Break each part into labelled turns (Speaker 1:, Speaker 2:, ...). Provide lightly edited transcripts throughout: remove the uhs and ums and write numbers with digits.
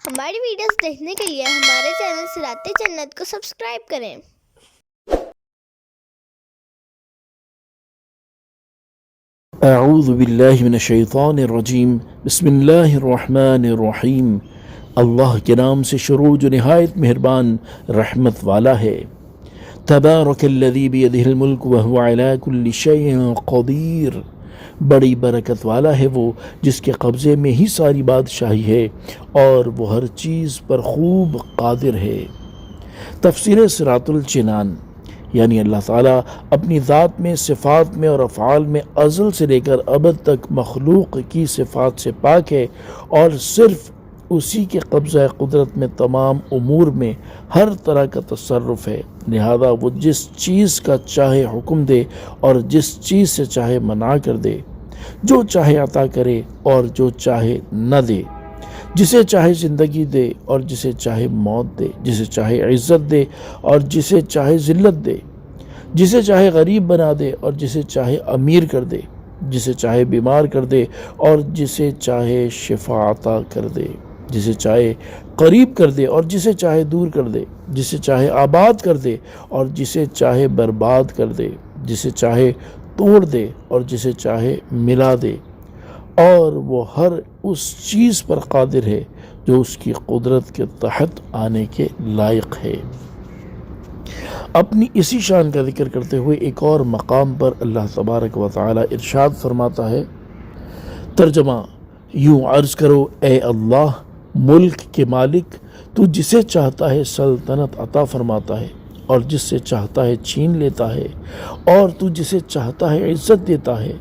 Speaker 1: ہماری ویڈیوز دیکھنے کے لیے ہمارے چینل صراط جنت کو سبسکرائب کریں۔
Speaker 2: اعوذ باللہ من الشیطان الرجیم، بسم اللہ الرحمن الرحیم۔ اللہ کے نام سے شروع جو نہایت مہربان رحمت والا ہے۔ تبارک الذی بیدہ الملک وہو علی کل شیء قدیر۔ بڑی برکت والا ہے وہ جس کے قبضے میں ہی ساری بادشاہی ہے اور وہ ہر چیز پر خوب قادر ہے۔ تفسیر صراط الجنان، یعنی اللہ تعالیٰ اپنی ذات میں، صفات میں اور افعال میں ازل سے لے کر ابد تک مخلوق کی صفات سے پاک ہے اور صرف اسی کے قبضہ قدرت میں تمام امور میں ہر طرح کا تصرف ہے، لہذا وہ جس چیز کا چاہے حکم دے اور جس چیز سے چاہے منع کر دے، جو چاہے عطا کرے اور جو چاہے نہ دے، جسے چاہے زندگی دے اور جسے چاہے موت دے، جسے چاہے عزت دے اور جسے چاہے ذلت دے، جسے چاہے غریب بنا دے اور جسے چاہے امیر کر دے، جسے چاہے بیمار کر دے اور جسے چاہے شفا عطا کر دے، جسے چاہے قریب کر دے اور جسے چاہے دور کر دے، جسے چاہے آباد کر دے اور جسے چاہے برباد کر دے، جسے چاہے توڑ دے اور جسے چاہے ملا دے، اور وہ ہر اس چیز پر قادر ہے جو اس کی قدرت کے تحت آنے کے لائق ہے۔ اپنی اسی شان کا ذکر کرتے ہوئے ایک اور مقام پر اللہ تبارک و تعالی ارشاد فرماتا ہے، ترجمہ یوں عرض کرو، اے اللہ ملک کے مالک، تو جسے چاہتا ہے سلطنت عطا فرماتا ہے اور جس سے چاہتا ہے چھین لیتا ہے، اور تو جسے چاہتا ہے عزت دیتا ہے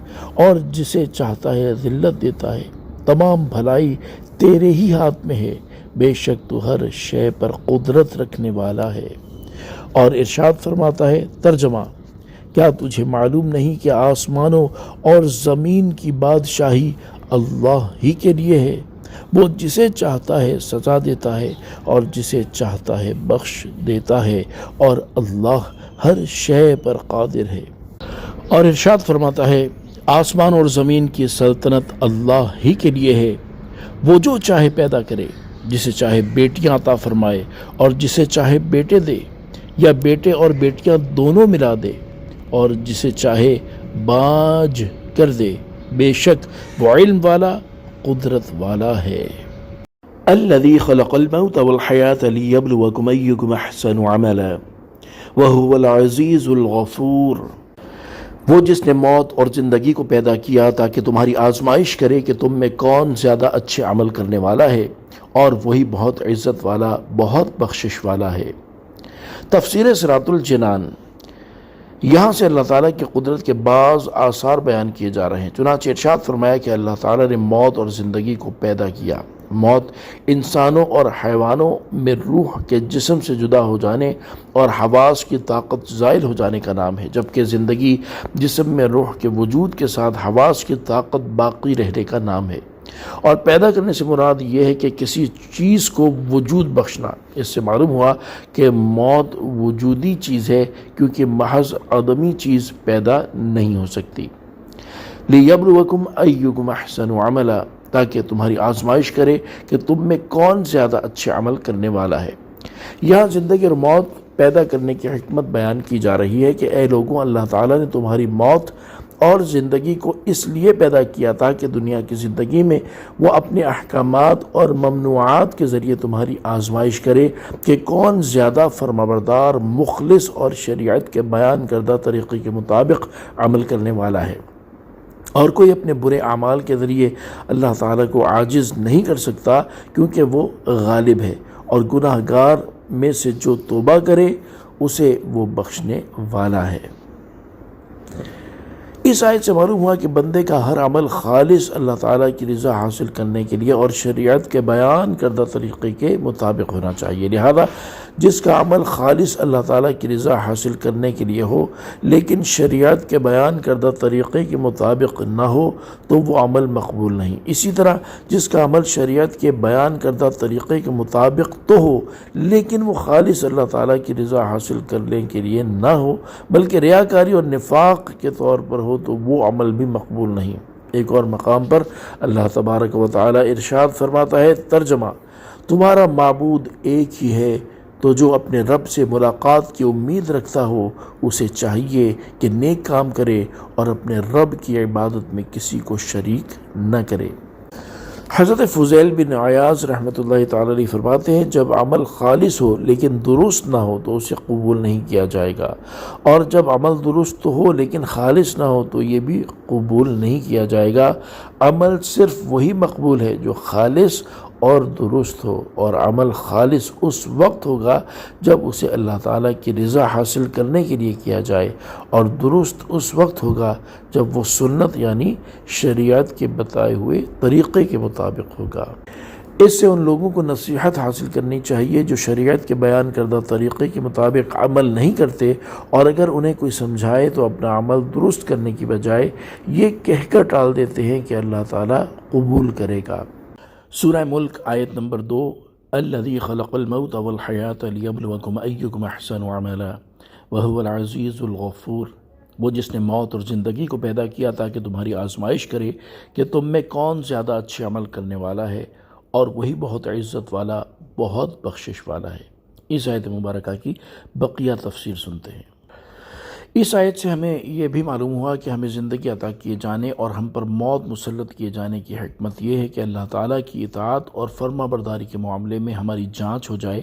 Speaker 2: اور جسے چاہتا ہے ذلت دیتا ہے، تمام بھلائی تیرے ہی ہاتھ میں ہے، بے شک تو ہر شے پر قدرت رکھنے والا ہے۔ اور ارشاد فرماتا ہے، ترجمہ کیا تجھے معلوم نہیں کہ آسمانوں اور زمین کی بادشاہی اللہ ہی کے لیے ہے، وہ جسے چاہتا ہے سزا دیتا ہے اور جسے چاہتا ہے بخش دیتا ہے، اور اللہ ہر شے پر قادر ہے۔ اور ارشاد فرماتا ہے، آسمان اور زمین کی سلطنت اللہ ہی کے لیے ہے، وہ جو چاہے پیدا کرے، جسے چاہے بیٹیاں عطا فرمائے اور جسے چاہے بیٹے دے یا بیٹے اور بیٹیاں دونوں ملا دے، اور جسے چاہے باج کر دے، بے شک وہ علم والا، قدرت والا ہے۔ الذی خلق الموت والحیاة لیبلوکم ایکم احسن عملا وہو العزیز الغفور۔ وہ جس نے موت اور زندگی کو پیدا کیا تاکہ تمہاری آزمائش کرے کہ تم میں کون زیادہ اچھے عمل کرنے والا ہے، اور وہی بہت عزت والا، بہت بخشش والا ہے۔ تفسیر صراط الجنان، یہاں سے اللہ تعالیٰ کی قدرت کے بعض آثار بیان کیے جا رہے ہیں۔ چنانچہ ارشاد فرمایا کہ اللہ تعالیٰ نے موت اور زندگی کو پیدا کیا۔ موت انسانوں اور حیوانوں میں روح کے جسم سے جدا ہو جانے اور حواس کی طاقت زائل ہو جانے کا نام ہے، جبکہ زندگی جسم میں روح کے وجود کے ساتھ حواس کی طاقت باقی رہنے کا نام ہے۔ اور پیدا کرنے سے مراد یہ ہے کہ کسی چیز کو وجود بخشنا۔ اس سے معلوم ہوا کہ موت وجودی چیز ہے، کیونکہ محض عدمی چیز پیدا نہیں ہو سکتی۔ لیبلوکم ایکم احسن عملا، تاکہ تمہاری آزمائش کرے کہ تم میں کون زیادہ اچھے عمل کرنے والا ہے۔ یہاں زندگی اور موت پیدا کرنے کی حکمت بیان کی جا رہی ہے کہ اے لوگوں، اللہ تعالیٰ نے تمہاری موت اور زندگی کو اس لیے پیدا کیا تاکہ دنیا کی زندگی میں وہ اپنے احکامات اور ممنوعات کے ذریعے تمہاری آزمائش کرے کہ کون زیادہ فرمانبردار، مخلص اور شریعت کے بیان کردہ طریقے کے مطابق عمل کرنے والا ہے۔ اور کوئی اپنے برے اعمال کے ذریعے اللہ تعالیٰ کو عاجز نہیں کر سکتا، کیونکہ وہ غالب ہے، اور گناہ گار میں سے جو توبہ کرے اسے وہ بخشنے والا ہے۔ اس آیت سے معلوم ہوا کہ بندے کا ہر عمل خالص اللہ تعالیٰ کی رضا حاصل کرنے کے لیے اور شریعت کے بیان کردہ طریقے کے مطابق ہونا چاہیے، لہذا جس کا عمل خالص اللہ تعالیٰ کی رضا حاصل کرنے کے لیے ہو لیکن شریعت کے بیان کردہ طریقے کے مطابق نہ ہو تو وہ عمل مقبول نہیں۔ اسی طرح جس کا عمل شریعت کے بیان کردہ طریقے کے مطابق تو ہو لیکن وہ خالص اللہ تعالیٰ کی رضا حاصل کرنے کے لیے نہ ہو بلکہ ریاکاری اور نفاق کے طور پر ہو تو وہ عمل بھی مقبول نہیں۔ ایک اور مقام پر اللہ تبارک و تعالی ارشاد فرماتا ہے، ترجمہ تمہارا معبود ایک ہی ہے، تو جو اپنے رب سے ملاقات کی امید رکھتا ہو اسے چاہیے کہ نیک کام کرے اور اپنے رب کی عبادت میں کسی کو شریک نہ کرے۔ حضرت فضیل بن عیاض رحمۃ اللہ تعالی علیہ فرماتے ہیں جب عمل خالص ہو لیکن درست نہ ہو تو اسے قبول نہیں کیا جائے گا، اور جب عمل درست ہو لیکن خالص نہ ہو تو یہ بھی قبول نہیں کیا جائے گا۔ عمل صرف وہی مقبول ہے جو خالص اور درست ہو، اور عمل خالص اس وقت ہوگا جب اسے اللہ تعالیٰ کی رضا حاصل کرنے کے لیے کیا جائے، اور درست اس وقت ہوگا جب وہ سنت یعنی شریعت کے بتائے ہوئے طریقے کے مطابق ہوگا۔ اس سے ان لوگوں کو نصیحت حاصل کرنی چاہیے جو شریعت کے بیان کردہ طریقے کے مطابق عمل نہیں کرتے، اور اگر انہیں کوئی سمجھائے تو اپنا عمل درست کرنے کی بجائے یہ کہہ کر ٹال دیتے ہیں کہ اللہ تعالیٰ قبول کرے گا۔ سورہ ملک آیت نمبر 2، الذی خلق الموت والحیات لیبلوکم ایکم احسن عملا وہو العزیز الغفور، وہ جس نے موت اور زندگی کو پیدا کیا تاکہ تمہاری آزمائش کرے کہ تم میں کون زیادہ اچھے عمل کرنے والا ہے، اور وہی بہت عزت والا، بہت بخشش والا ہے۔ اس آیت مبارکہ کی بقیہ تفسیر سنتے ہیں۔ اس آیت سے ہمیں یہ بھی معلوم ہوا کہ ہمیں زندگی عطا کیے جانے اور ہم پر موت مسلط کیے جانے کی حکمت یہ ہے کہ اللہ تعالیٰ کی اطاعت اور فرما برداری کے معاملے میں ہماری جانچ ہو جائے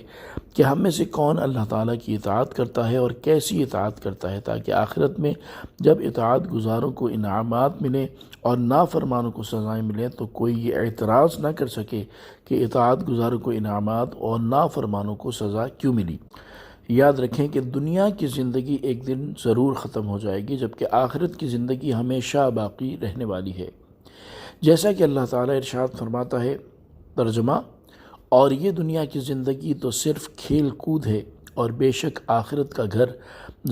Speaker 2: کہ ہم میں سے کون اللہ تعالیٰ کی اطاعت کرتا ہے اور کیسی اطاعت کرتا ہے، تاکہ آخرت میں جب اطاعت گزاروں کو انعامات ملیں اور نافرمانوں کو سزائیں ملیں تو کوئی یہ اعتراض نہ کر سکے کہ اطاعت گزاروں کو انعامات اور نافرمانوں کو سزا کیوں ملی۔ یاد رکھیں کہ دنیا کی زندگی ایک دن ضرور ختم ہو جائے گی، جبکہ آخرت کی زندگی ہمیشہ باقی رہنے والی ہے۔ جیسا کہ اللہ تعالیٰ ارشاد فرماتا ہے، ترجمہ، اور یہ دنیا کی زندگی تو صرف کھیل کود ہے، اور بے شک آخرت کا گھر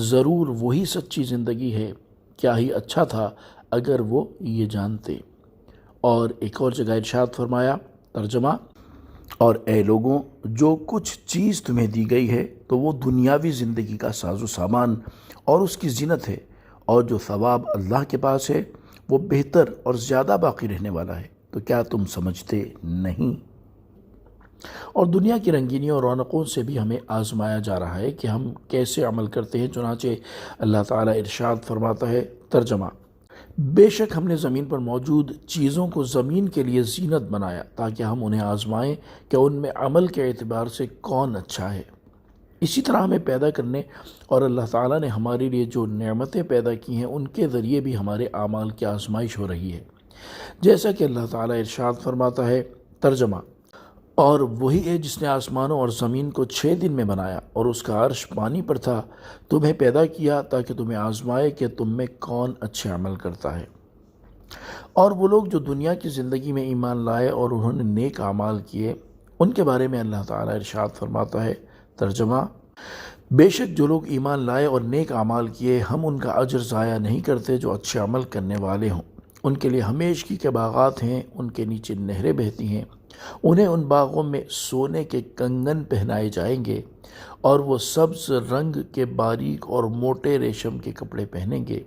Speaker 2: ضرور وہی سچی زندگی ہے، کیا ہی اچھا تھا اگر وہ یہ جانتے۔ اور ایک اور جگہ ارشاد فرمایا، ترجمہ، اور اے لوگوں، جو کچھ چیز تمہیں دی گئی ہے تو وہ دنیاوی زندگی کا ساز و سامان اور اس کی زینت ہے، اور جو ثواب اللہ کے پاس ہے وہ بہتر اور زیادہ باقی رہنے والا ہے، تو کیا تم سمجھتے نہیں؟ اور دنیا کی رنگینیوں اور رونقوں سے بھی ہمیں آزمایا جا رہا ہے کہ ہم کیسے عمل کرتے ہیں۔ چنانچہ اللہ تعالیٰ ارشاد فرماتا ہے، ترجمہ، بے شک ہم نے زمین پر موجود چیزوں کو زمین کے لیے زینت بنایا تاکہ ہم انہیں آزمائیں کہ ان میں عمل کے اعتبار سے کون اچھا ہے۔ اسی طرح ہمیں پیدا کرنے اور اللہ تعالیٰ نے ہمارے لیے جو نعمتیں پیدا کی ہیں ان کے ذریعے بھی ہمارے اعمال کی آزمائش ہو رہی ہے۔ جیسا کہ اللہ تعالیٰ ارشاد فرماتا ہے، ترجمہ، اور وہی ہے جس نے آسمانوں اور زمین کو 6 دن میں بنایا اور اس کا عرش پانی پر تھا، تمہیں پیدا کیا تاکہ تمہیں آزمائے کہ تم میں کون اچھے عمل کرتا ہے۔ اور وہ لوگ جو دنیا کی زندگی میں ایمان لائے اور انہوں نے نیک اعمال کیے، ان کے بارے میں اللہ تعالیٰ ارشاد فرماتا ہے، ترجمہ، بے شک جو لوگ ایمان لائے اور نیک اعمال کیے ہم ان کا اجر ضائع نہیں کرتے جو اچھے عمل کرنے والے ہوں۔ ان کے لیے ہمیشگی کے باغات ہیں، ان کے نیچے نہریں بہتی ہیں، انہیں ان باغوں میں سونے کے کنگن پہنائے جائیں گے، اور وہ سبز رنگ کے باریک اور موٹے ریشم کے کپڑے پہنیں گے،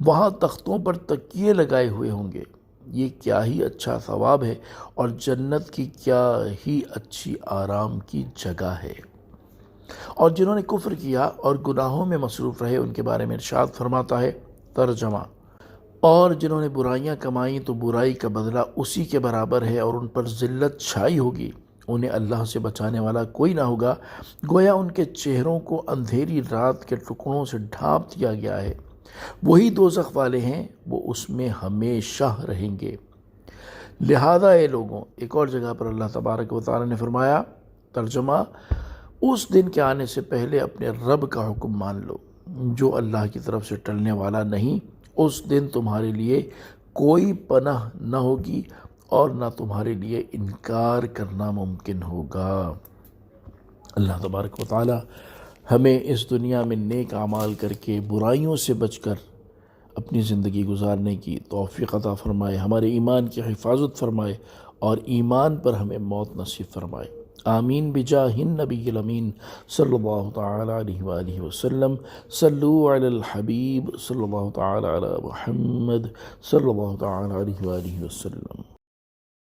Speaker 2: وہاں تختوں پر تکیے لگائے ہوئے ہوں گے۔ یہ کیا ہی اچھا ثواب ہے اور جنت کی کیا ہی اچھی آرام کی جگہ ہے۔ اور جنہوں نے کفر کیا اور گناہوں میں مصروف رہے ان کے بارے میں ارشاد فرماتا ہے، ترجمہ، اور جنہوں نے برائیاں کمائیں تو برائی کا بدلہ اسی کے برابر ہے اور ان پر ذلت چھائی ہوگی، انہیں اللہ سے بچانے والا کوئی نہ ہوگا، گویا ان کے چہروں کو اندھیری رات کے ٹکڑوں سے ڈھانپ دیا گیا ہے، وہی دوزخ والے ہیں، وہ اس میں ہمیشہ رہیں گے۔ لہذا اے لوگوں، ایک اور جگہ پر اللہ تبارک و تعالی نے فرمایا، ترجمہ، اس دن کے آنے سے پہلے اپنے رب کا حکم مان لو، جو اللہ کی طرف سے ٹلنے والا نہیں، اس دن تمہارے لیے کوئی پناہ نہ ہوگی اور نہ تمہارے لیے انکار کرنا ممکن ہوگا۔ اللہ تبارک و تعالی ہمیں اس دنیا میں نیک اعمال کر کے برائیوں سے بچ کر اپنی زندگی گزارنے کی توفیق عطا فرمائے، ہمارے ایمان کی حفاظت فرمائے اور ایمان پر ہمیں موت نصیب فرمائے۔ آمین بجاہ النبی الامین صلی اللہ تعالی علیہ وآلہ وسلم۔ صلو علی الحبیب صلی اللہ تعالی علی محمد صلی اللہ تعالی علیہ وآلہ وسلم۔